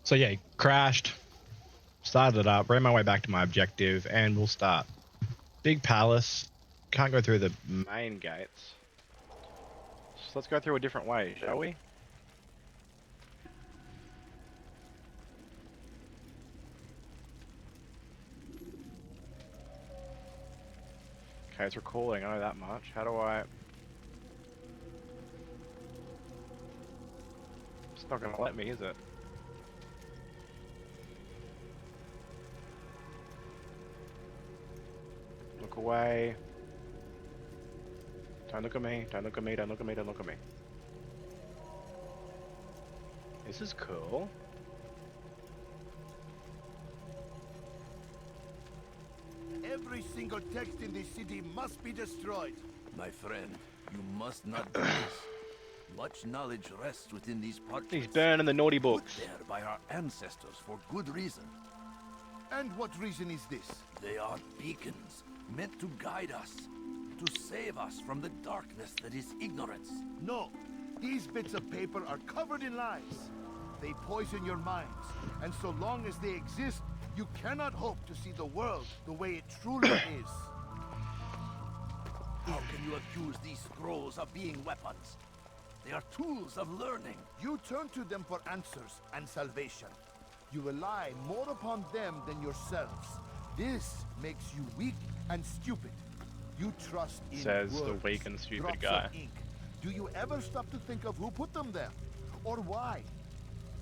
So yeah, crashed, started it up, ran my way back to my objective, and we'll start. Big palace, can't go through the main gates. So let's go through a different way, shall we? Okay, it's recording, I know that much. How do I... It's not gonna let me, is it? Look away. Don't look at me, don't look at me, don't look at me, don't look at me. This is cool. Every single text in this city must be destroyed. My friend, you must not do this. Much knowledge rests within these parchments. He's burning the naughty books. Put there by our ancestors for good reason. And what reason is this? They are beacons, meant to guide us, to save us from the darkness that is ignorance. No, these bits of paper are covered in lies. They poison your minds, and so long as they exist, you cannot hope to see the world the way it truly is. How can you accuse these scrolls of being weapons? They are tools of learning. You turn to them for answers and salvation. You rely more upon them than yourselves. This makes you weak and stupid. You trust in Says words, the weak and stupid drops guy. of ink. Do you ever stop to think of who put them there? Or why?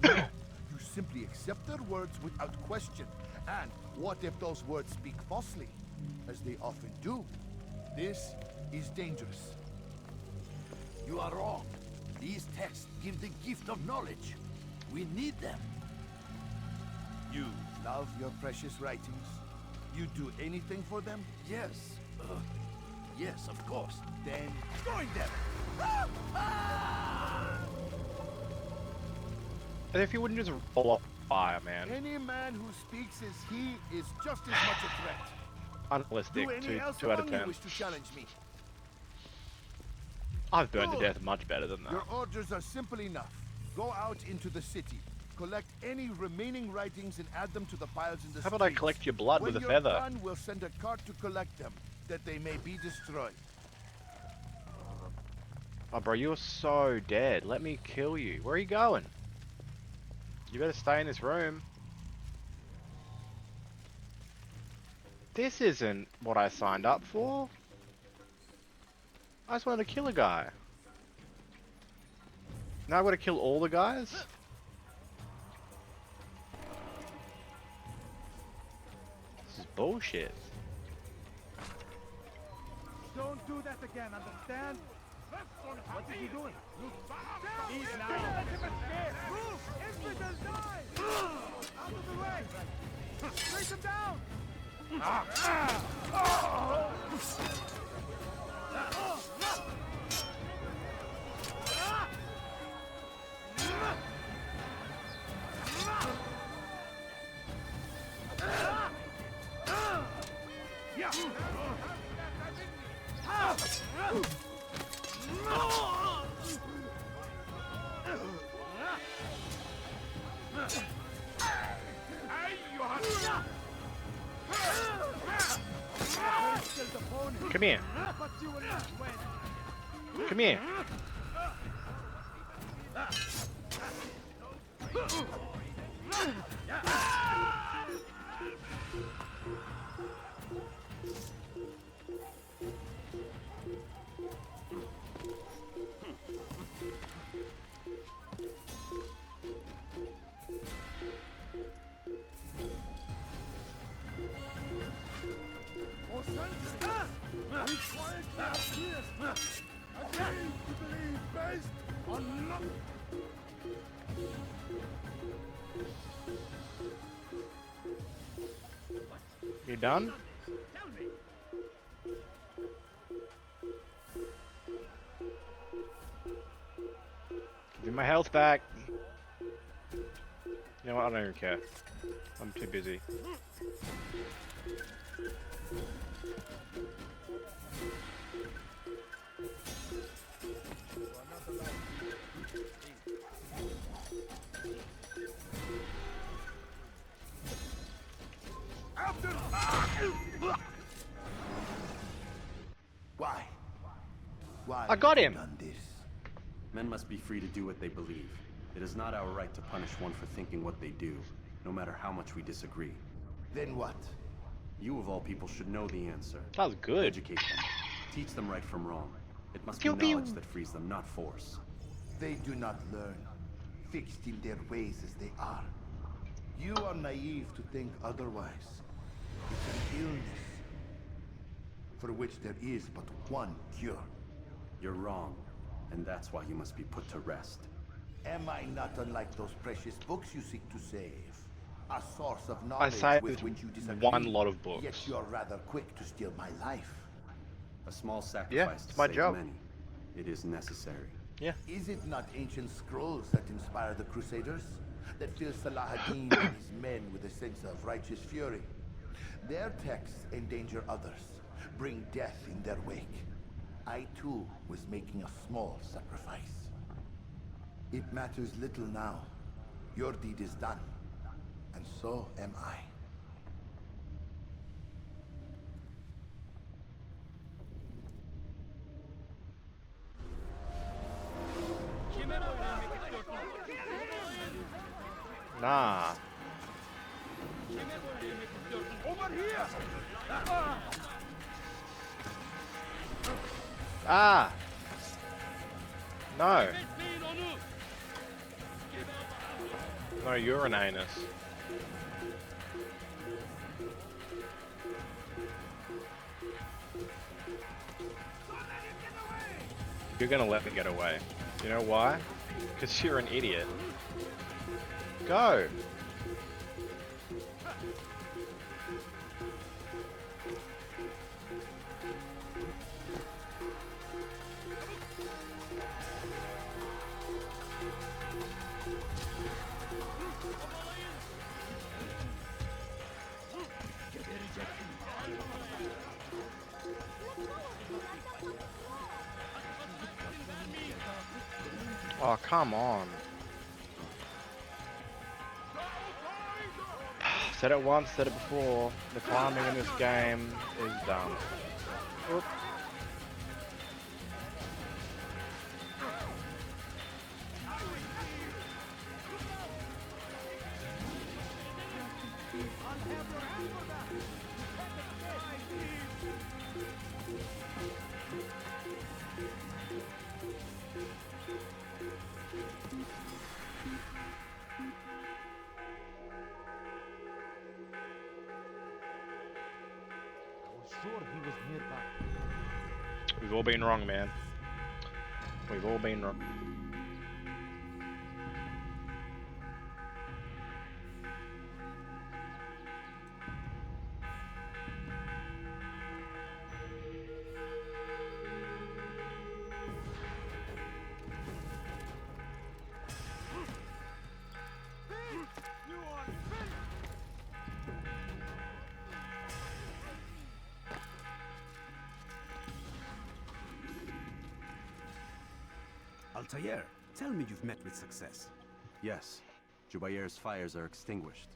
No, you simply accept their words without question. And what if those words speak falsely? As they often do. This is dangerous. You are wrong. These texts give the gift of knowledge. We need them. You love your precious writings? You do anything for them? Yes. Yes, of course. Then join them! And if you wouldn't just roll off fire, man. Any man who speaks as he is just as much a threat. Unrealistic, Do any else 2 out of among you 10. wish to challenge me? I've burned to Good. death much better than that. Your orders are simple enough. Go out into the city. Collect any remaining writings and add them to the piles in the How about I streets. collect your blood When with a you're feather? done, we'll send a cart to collect them, that they may be destroyed. Oh, bro, you're so dead. Let me kill you. Where are you going? You better stay in this room. This isn't what I signed up for. I just wanted to kill a guy. Now I've got to kill all the guys? This is bullshit. Don't do that again, understand? What is he doing? He's now. Let him escape! Move! Infidels die! Out of the way! Take him down! Come here. Come here. You done? Give me my health back. You know what? I don't even care. I'm too busy. Why? Why I got have you him. done this? Men must be free to do what they believe. It is not our right to punish one for thinking what they do, no matter how much we disagree. Then what? You of all people should know the answer. That was good. Educate them. Teach them right from wrong. It must Pew, be pew. knowledge that frees them, not force. They do not learn, fixed in their ways as they are. You are naive to think otherwise. It's an illness, for which there is but one cure. You're wrong, and that's why you must be put to rest. Am I not unlike those precious books you seek to save? A source of I knowledge saved with which you disagree. one lot of books. Yet you're rather quick to steal my life. A small sacrifice it's to my save job. many. It is necessary. Yeah. Is it not ancient scrolls that inspire the Crusaders? That fill Saladin and his men with a sense of righteous fury? Their texts endanger others, bring death in their wake. I too was making a small sacrifice. It matters little now. Your deed is done, and so am I. Nah. Ah. No. No, you're an anus. You're gonna let me get away. You know why? Because you're an idiot. Go! Oh, come on. Said it once, said it before. The climbing in this game is dumb. Oop. We've all been wrong, man. We've all been wrong. Altair, tell me you've met with success. Yes, Jubair's fires are extinguished.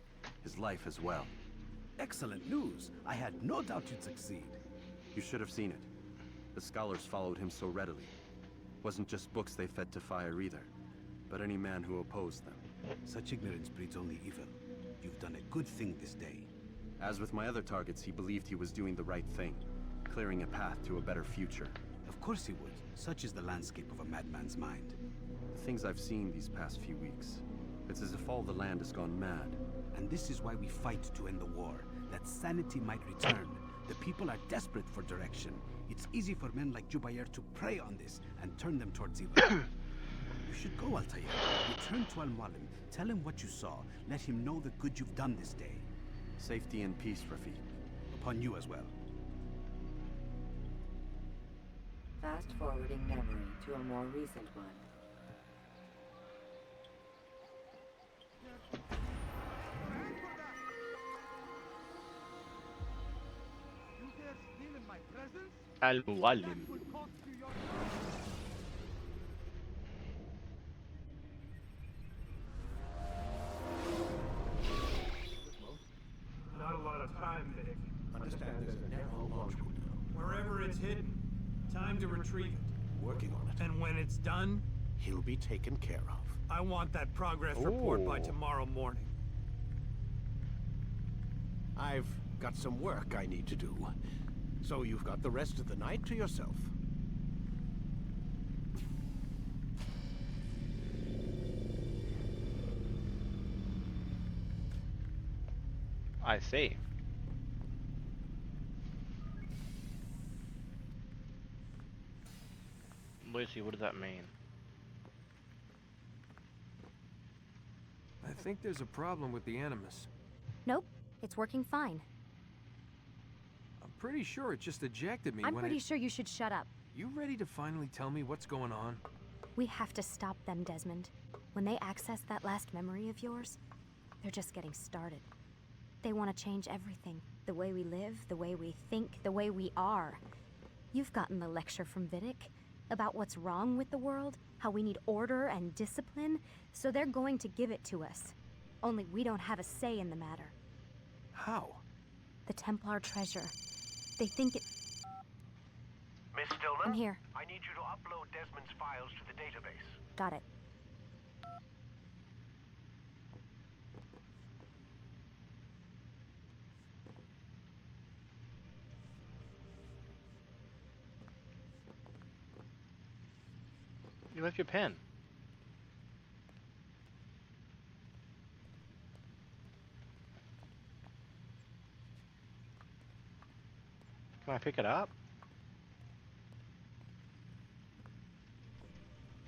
His life as well. Excellent news. I had no doubt you'd succeed. You should have seen it. The scholars followed him so readily. Wasn't just books they fed to fire either, but any man who opposed them. Such ignorance breeds only evil. You've done a good thing this day. As with my other targets, he believed he was doing the right thing, clearing a path to a better future. Of course he would. Such is the landscape of a madman's mind. The things I've seen these past few weeks, it's as if all the land has gone mad. And this is why we fight to end the war, that sanity might return. The people are desperate for direction. It's easy for men like Jubair to prey on this and turn them towards evil. You should go, Altair. Return to Mualim. Tell him what you saw. Let him know the good you've done this day. Safety and peace, Rafiq. Upon you as well. Fast forwarding memory to a more recent one. Al-Mualim. Not a lot of time, Vidic. Understand there's a narrow launch window. Wherever it's hidden, Time to retrieve it. Working on it. And when it's done, He'll be taken care of. I want that progress report by Ooh. tomorrow morning. I've got some work I need to do. So you've got the rest of the night to yourself. I see. Lucy, what does that mean? I think there's a problem with the Animus. Nope, it's working fine. I'm pretty sure it just ejected me I'm when pretty it... sure you should shut up. You ready to finally tell me what's going on? We have to stop them, Desmond. When they access that last memory of yours, they're just getting started. They want to change everything. The way we live, the way we think, the way we are. You've gotten the lecture from Vidic about what's wrong with the world, how we need order and discipline, so they're going to give it to us. Only we don't have a say in the matter. How? The Templar treasure. They think it... Miss Stillman? I'm here. I need you to upload Desmond's files to the database. Got it. You left your pen. Can I pick it up?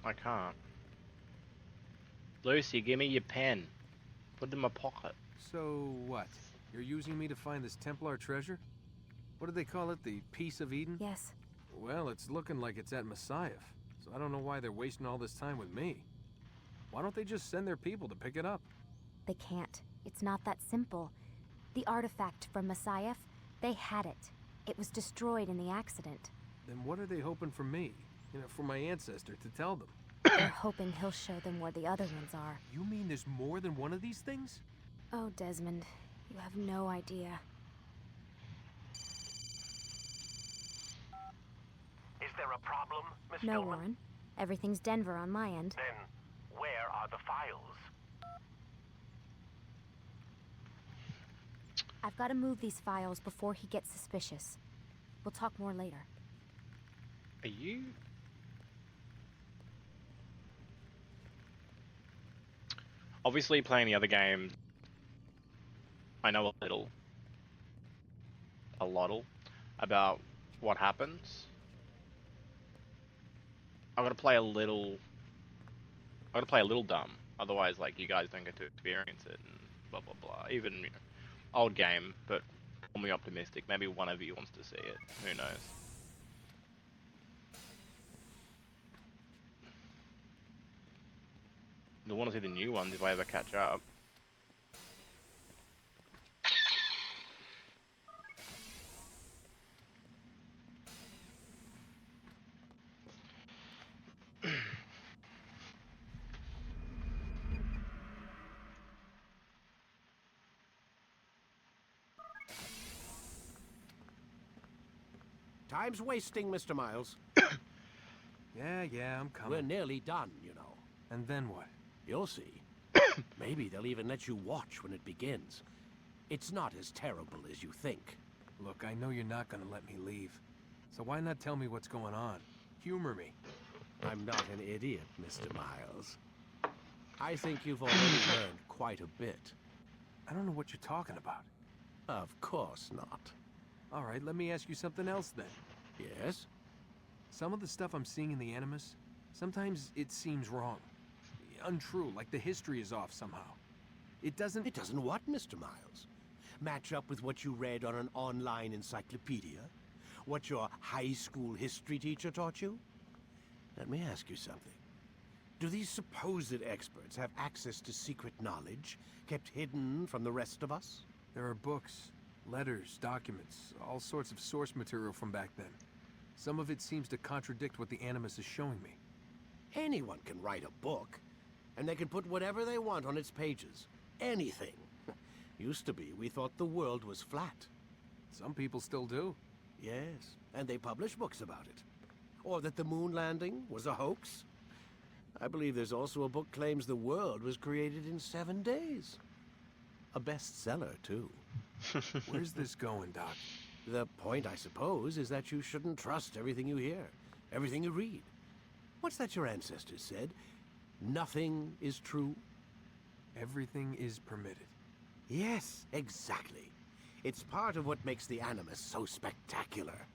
I can't. Lucy, give me your pen. Put it in my pocket. So what? You're using me to find this Templar treasure? What do they call it? The Piece of Eden? Yes. Well, it's looking like it's at Masyaf, so I don't know why they're wasting all this time with me. Why don't they just send their people to pick it up? They can't. It's not that simple. The artifact from Masyaf, they had it. It was destroyed in the accident. Then what are they hoping for me? You know, for my ancestor to tell them? They're hoping he'll show them where the other ones are. You mean there's more than one of these things? Oh, Desmond, you have no idea. Is there a problem, Miss No, Stillman? Warren. Everything's Denver on my end. Then, where are the files? I've got to move these files before he gets suspicious. We'll talk more later. Are you... Obviously, playing the other game, I know a lot about what happens. I'm gonna play a little dumb. Otherwise, like, you guys don't get to experience it and blah blah blah. Even, you know, old game, but only optimistic. Maybe one of you wants to see it. Who knows? I want to see the new ones if I ever catch up. Time's wasting, Mr. Miles. Yeah, I'm coming. We're nearly done, you know. And then what? You'll see. Maybe they'll even let you watch when it begins. It's not as terrible as you think. Look, I know you're not gonna let me leave. So why not tell me what's going on? Humor me. I'm not an idiot, Mr. Miles. I think you've already learned quite a bit. I don't know what you're talking about. Of course not. All right, let me ask you something else then. Yes? Some of the stuff I'm seeing in the Animus, sometimes it seems wrong. Untrue, like the history is off somehow. It doesn't... It doesn't what, Mr. Miles? Match up with what you read on an online encyclopedia? What your high school history teacher taught you? Let me ask you something. Do these supposed experts have access to secret knowledge kept hidden from the rest of us? There are books, letters, documents, all sorts of source material from back then. Some of it seems to contradict what the Animus is showing me. Anyone can write a book, and they can put whatever they want on its pages. Anything. Used to be, we thought the world was flat. Some people still do. Yes, and they publish books about it. Or that the moon landing was a hoax? I believe there's also a book claims the world was created in 7 days. A bestseller, too. Where's this going, Doc? The point, I suppose, is that you shouldn't trust everything you hear, everything you read. What's that your ancestors said? Nothing is true? Everything is permitted. Yes, exactly. It's part of what makes the Animus so spectacular.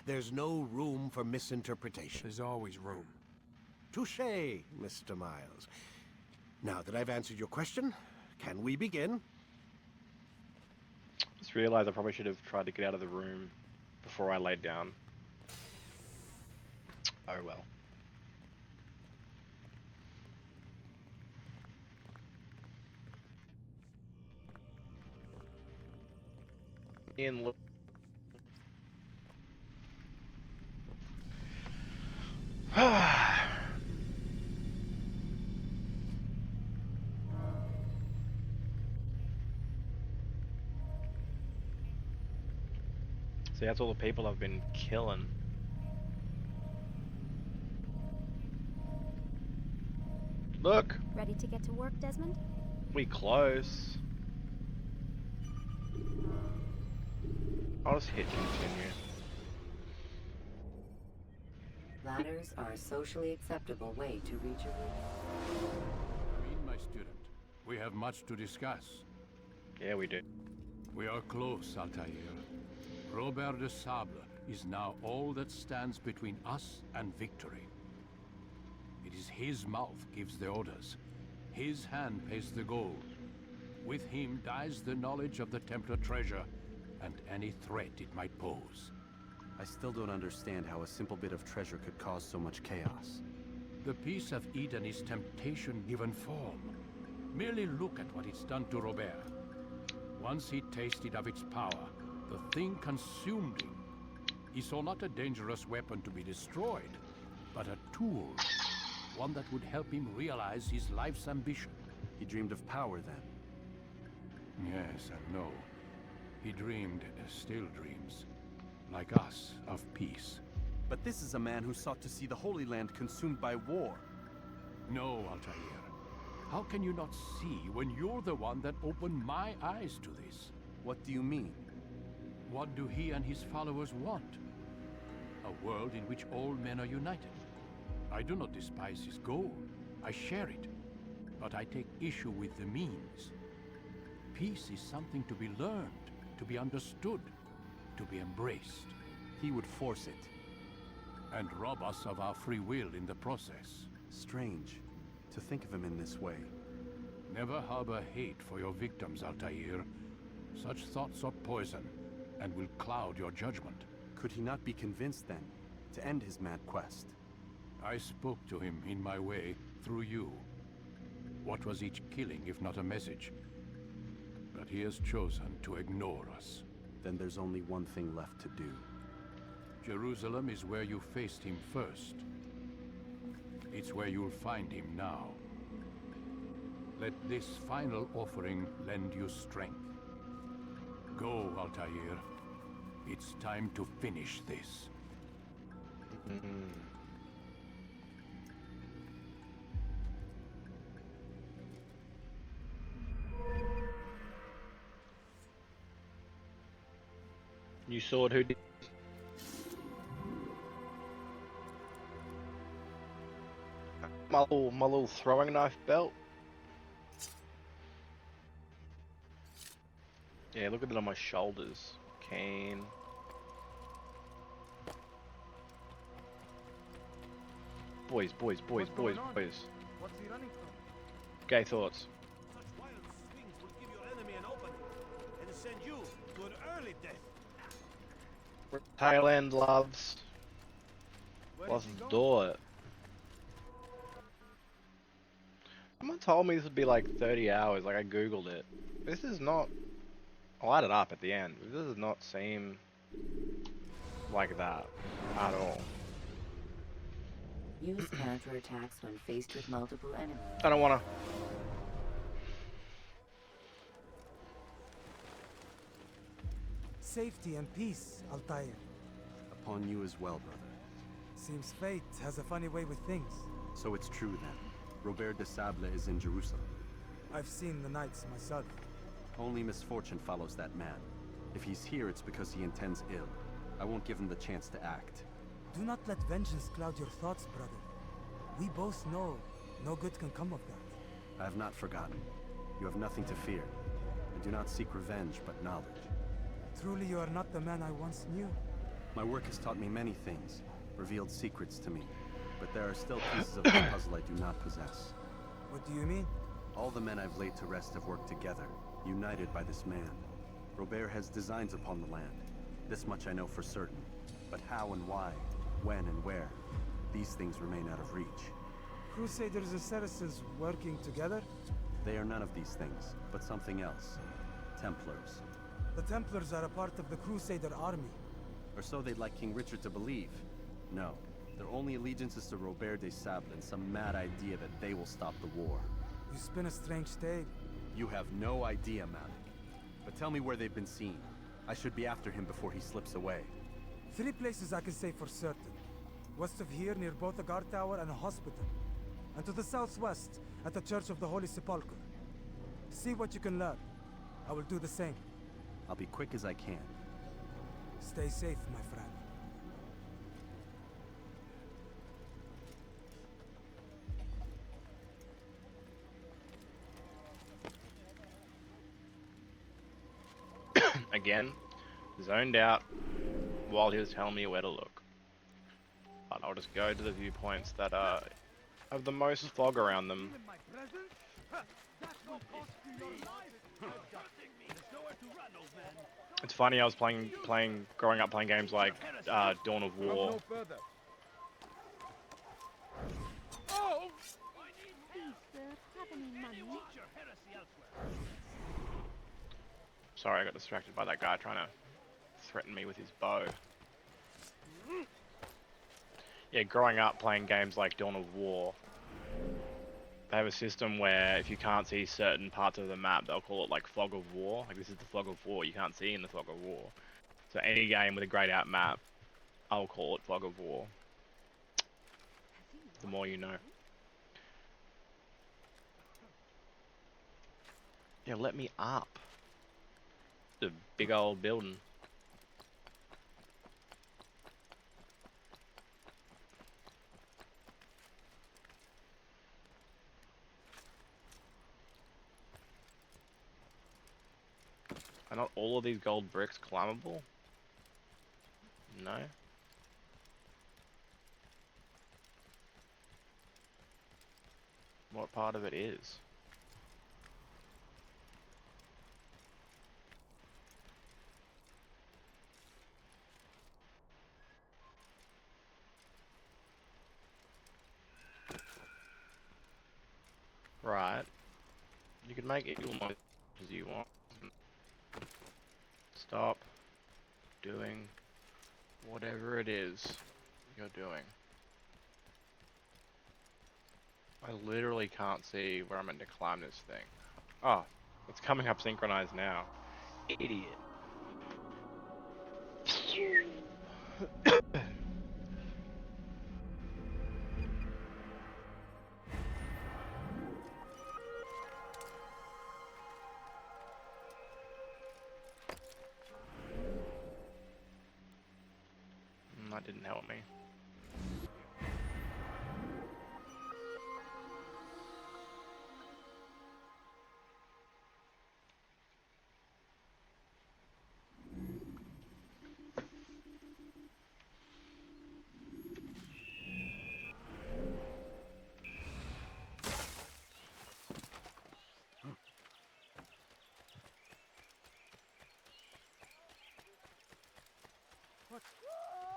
There's no room for misinterpretation. There's always room. Touché, Mr. Miles. Now that I've answered your question, can we begin? Just realized I probably should have tried to get out of the room before I laid down. Oh well. In See, that's all the people I've been killing. Look! Ready to get to work, Desmond? We close. I'll just hit continue. Ladders are a socially acceptable way to reach a roof. My student, we have much to discuss. Yeah, we do. We are close, Altair. Robert de Sablé is now all that stands between us and victory. It is his mouth gives the orders. His hand pays the gold. With him dies the knowledge of the Templar treasure and any threat it might pose. I still don't understand how a simple bit of treasure could cause so much chaos. The Peace of Eden is temptation given form. Merely look at what it's done to Robert. Once he tasted of its power, the thing consumed him. He saw not a dangerous weapon to be destroyed, but a tool. One that would help him realize his life's ambition. He dreamed of power then? Yes and no. He dreamed, still dreams, like us, of peace. But this is a man who sought to see the Holy Land consumed by war. No, Altair. How can you not see when you're the one that opened my eyes to this? What do you mean? What do he and his followers want? A world in which all men are united. I do not despise his goal. I share it. But I take issue with the means. Peace is something to be learned, to be understood, to be embraced. He would force it. And rob us of our free will in the process. Strange, to think of him in this way. Never harbor hate for your victims, Altair. Such thoughts are poison, and will cloud your judgment. Could he not be convinced, then, to end his mad quest? I spoke to him in my way, through you. What was each killing if not a message? But he has chosen to ignore us. Then there's only one thing left to do. Jerusalem is where you faced him first. It's where you'll find him now. Let this final offering lend you strength. Go, Altair. It's time to finish this. New sword, who did? My little throwing knife belt. Yeah, look at it on my shoulders. Cane. Boys. What's going on? What's he running from? Gay thoughts. Such wild swings will give your enemy an opening and send you to an early death. Thailand loves. Let's do it. Someone told me this would be like 30 hours, like I googled it. This is not... I'll add it up at the end. This does not seem like that at all. Use counterattacks when faced with multiple enemies. I don't wanna... Safety and peace, Altair. Upon you as well, brother. Seems fate has a funny way with things. So it's true then. Robert de Sablé is in Jerusalem. I've seen the Knights myself. Only misfortune follows that man. If he's here, it's because he intends ill. I won't give him the chance to act. Do not let vengeance cloud your thoughts, brother. We both know no good can come of that. I have not forgotten. You have nothing to fear. I do not seek revenge, but knowledge. Truly you are not the man I once knew. My work has taught me many things, revealed secrets to me. But there are still pieces of the puzzle I do not possess. What do you mean? All the men I've laid to rest have worked together, united by this man. Robert has designs upon the land. This much I know for certain. But how and why, when and where, these things remain out of reach. Crusaders and Saracens working together? They are none of these things, but something else. Templars. The Templars are a part of the Crusader army. Or so they'd like King Richard to believe. No, their only allegiance is to Robert de Sablé and some mad idea that they will stop the war. You spin a strange tale. You have no idea, Malik. But tell me where they've been seen. I should be after him before he slips away. 3 places I can say for certain. West of here, near both the guard tower and a hospital. And to the southwest, at the Church of the Holy Sepulchre. See what you can learn. I will do the same. I'll be quick as I can. Stay safe, my friend. Again, zoned out while he was telling me where to look. But I'll just go to the viewpoints that have the most fog around them. It's funny, I was growing up playing games like Dawn of War. Sorry, I got distracted by that guy trying to threaten me with his bow. Yeah, growing up playing games like Dawn of War, they have a system where if you can't see certain parts of the map, they'll call it like Fog of War. Like, this is the Fog of War, you can't see in the Fog of War. So any game with a grayed out map, I'll call it Fog of War. The more you know. Yeah, let me up. The big old building. Are not all of these gold bricks climbable? No. What part of it is? Right. You can make it almost as you want. Stop doing whatever it is you're doing. I literally can't see where I'm meant to climb this thing. Oh, it's coming up synchronized now. Idiot. That didn't help me.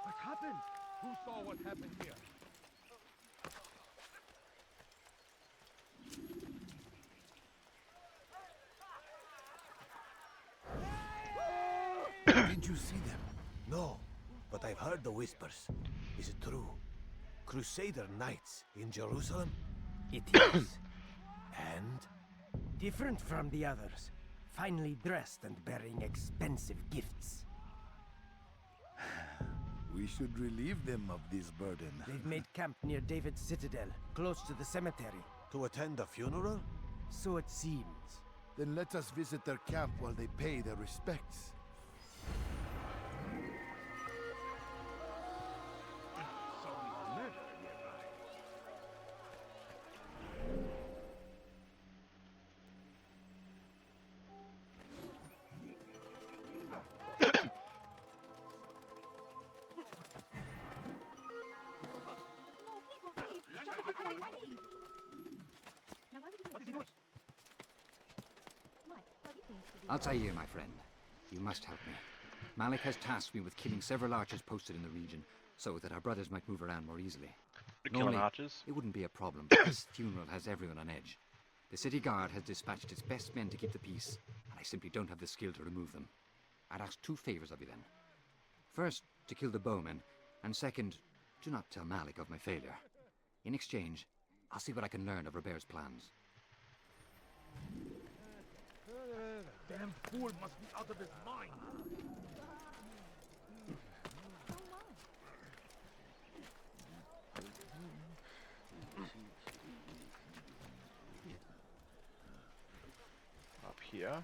What happened? Who saw what happened here? Did you see them? No, but I've heard the whispers. Is it true? Crusader Knights in Jerusalem? It is. And? Different from the others. Finely dressed and bearing expensive gifts. We should relieve them of this burden. They've made camp near David's citadel, close to the cemetery. To attend the funeral? So it seems. Then let us visit their camp while they pay their respects. Altair, my friend. You must help me. Malik has tasked me with killing several archers posted in the region, so that our brothers might move around more easily. Killing archers? It wouldn't be a problem, but this funeral has everyone on edge. The city guard has dispatched its best men to keep the peace, and I simply don't have the skill to remove them. I'd ask 2 favors of you then. First, to kill the bowmen, and second, do not tell Malik of my failure. In exchange, I'll see what I can learn of Robert's plans. Damn fool must be out of his mind. Up here.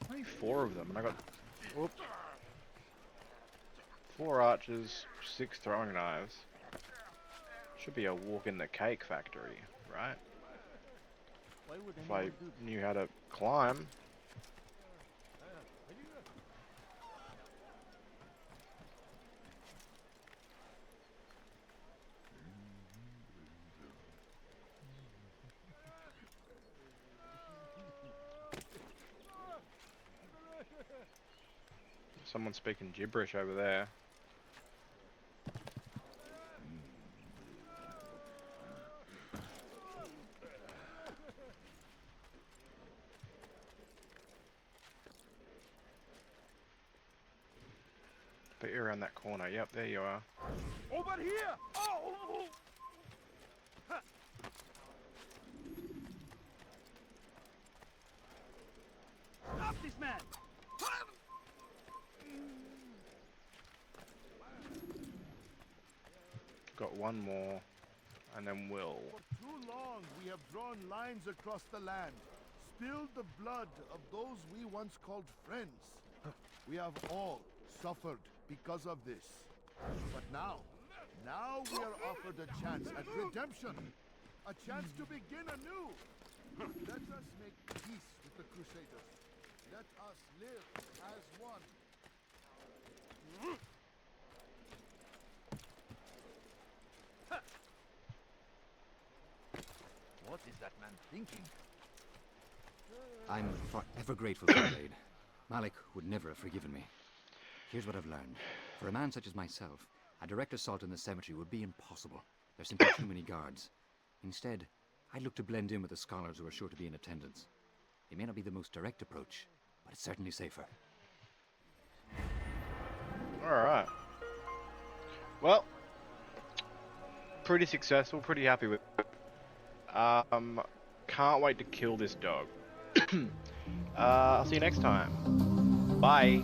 Only 4 of them, and I got. Whoops. 4 archers, 6 throwing knives. Should be a walk in the cake factory, right? If I knew how to climb. Someone's speaking gibberish over there. But you're around that corner. Yep, there you are. Over here! Oh! Stop this man! Got one more, and then we'll. For too long we have drawn lines across the land, spilled the blood of those we once called friends. We have all suffered because of this. But now we are offered a chance at redemption. A chance to begin anew. Let us make peace with the Crusaders. Let us live as one. What is that man thinking? I'm forever grateful for the aid. Malik would never have forgiven me. Here's what I've learned. For a man such as myself, a direct assault on the cemetery would be impossible. There's simply too many guards. Instead, I'd look to blend in with the scholars who are sure to be in attendance. It may not be the most direct approach, but it's certainly safer. Alright. Well, pretty successful, pretty happy with it. Can't wait to kill this dog. I'll see you next time. Bye.